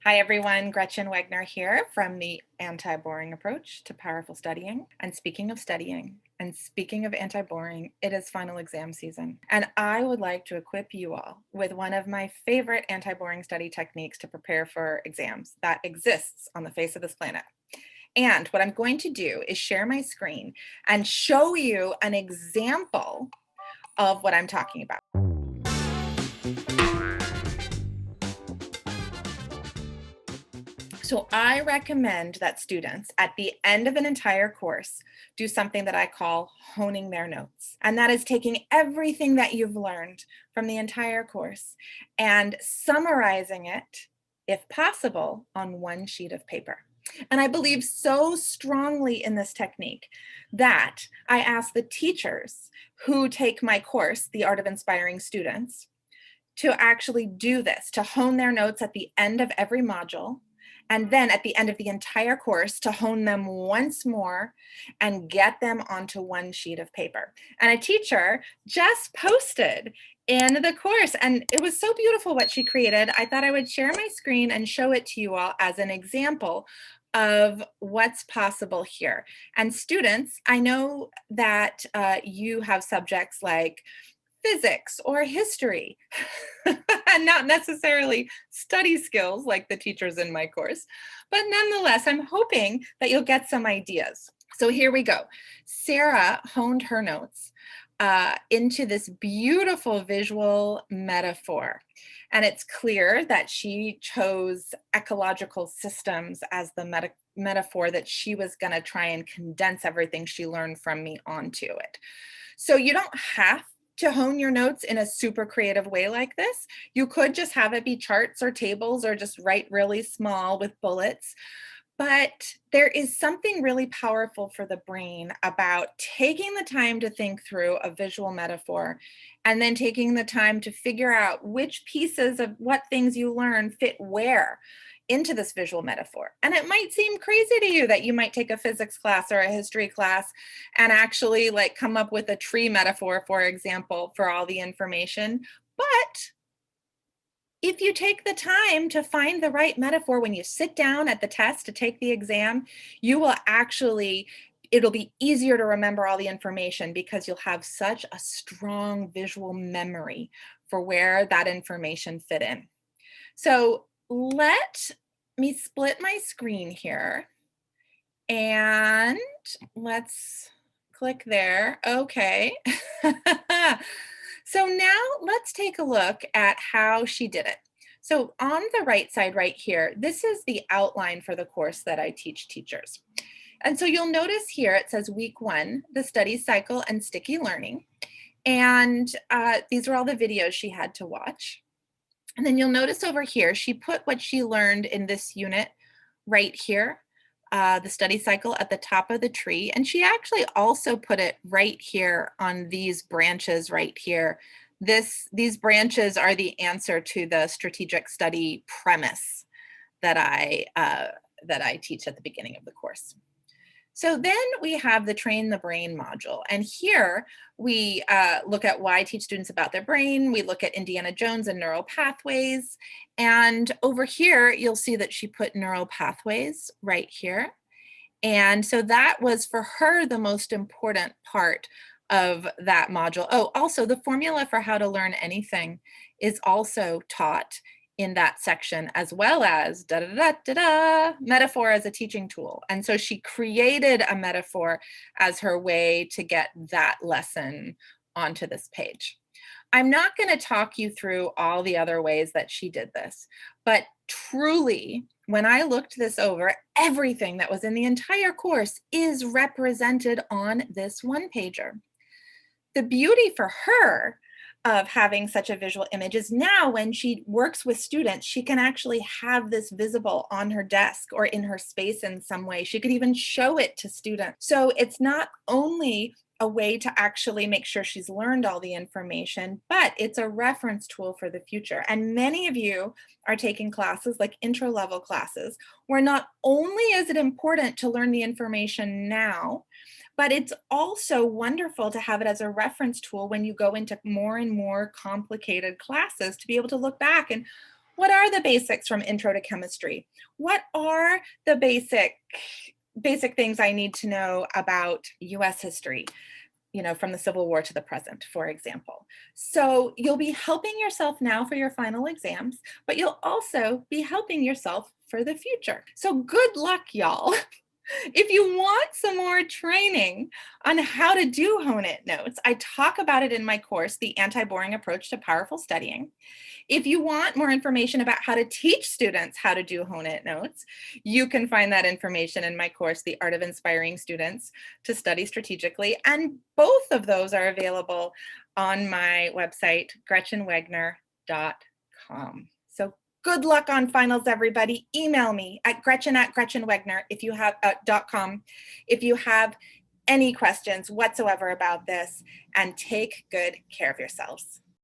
Hi everyone, Gretchen Wegner here from the Anti-Boring Approach to Powerful Studying. And speaking of studying, and speaking of anti-boring, it is final exam season. And I would like to equip you all with one of my favorite anti-boring study techniques to prepare for exams that exists on the face of this planet. And what I'm going to do is share my screen and show you an example of what I'm talking about. So I recommend that students at the end of an entire course do something that I call honing their notes. And that is taking everything that you've learned from the entire course and summarizing it, if possible, on one sheet of paper. And I believe so strongly in this technique that I ask the teachers who take my course, The Art of Inspiring Students, to actually do this, to hone their notes at the end of every module, and then at the end of the entire course to hone them once more and get them onto one sheet of paper. And a teacher just posted in the course, and it was so beautiful what she created. I thought I would share my screen and show it to you all as an example of what's possible here. And students, I know that you have subjects like physics or history, and not necessarily study skills like the teachers in my course, but nonetheless, I'm hoping that you'll get some ideas. So here we go. Sarah honed her notes into this beautiful visual metaphor. And it's clear that she chose ecological systems as the metaphor that she was going to try and condense everything she learned from me onto it. So you don't have to hone your notes in a super creative way like this. You could just have it be charts or tables or just write really small with bullets. But there is something really powerful for the brain about taking the time to think through a visual metaphor and then taking the time to figure out which pieces of what things you learn fit where into this visual metaphor. And it might seem crazy to you that you might take a physics class or a history class and actually like come up with a tree metaphor, for example, for all the information. But if you take the time to find the right metaphor when you sit down at the test to take the exam, you will actually, it'll be easier to remember all the information because you'll have such a strong visual memory for where that information fit in. So let me split my screen here and let's click there. Okay. So now let's take a look at how she did it. So on the right side right here, this is the outline for the course that I teach teachers. And so you'll notice here it says week 1, the study cycle and sticky learning. And these are all the videos she had to watch. And then you'll notice over here, she put what she learned in this unit right here, the study cycle at the top of the tree. And she actually also put it right here on these branches right here. These branches are the answer to the strategic study premise that I teach at the beginning of the course. So then we have the Train the Brain module. And here we look at why I teach students about their brain. We look at Indiana Jones and neural pathways. And over here, you'll see that she put neural pathways right here. And so that was for her the most important part of that module. Oh, also the formula for how to learn anything is also taught in that section, as well as metaphor as a teaching tool. And so she created a metaphor as her way to get that lesson onto this page. I'm not going to talk you through all the other ways that she did this, but truly, when I looked this over, everything that was in the entire course is represented on this one pager. The beauty for her of having such a visual image is now when she works with students, she can actually have this visible on her desk or in her space in some way. She could even show it to students. So it's not only a way to actually make sure she's learned all the information, but it's a reference tool for the future. And many of you are taking classes like intro level classes, where not only is it important to learn the information now, but it's also wonderful to have it as a reference tool when you go into more and more complicated classes to be able to look back and, What are the basics from Intro to Chemistry? What are the basic things I need to know about US history? From the Civil War to the present, for example. So you'll be helping yourself now for your final exams, but you'll also be helping yourself for the future. So good luck, y'all. If you want some more training on how to do Hone It notes, I talk about it in my course, The Anti-Boring Approach to Powerful Studying. If you want more information about how to teach students how to do Hone It notes, you can find that information in my course, The Art of Inspiring Students to Study Strategically. And both of those are available on my website, gretchenwegner.com. So good luck on finals, everybody. Email me at gretchen@gretchenwegner if you have .com if you have any questions whatsoever about this, and take good care of yourselves.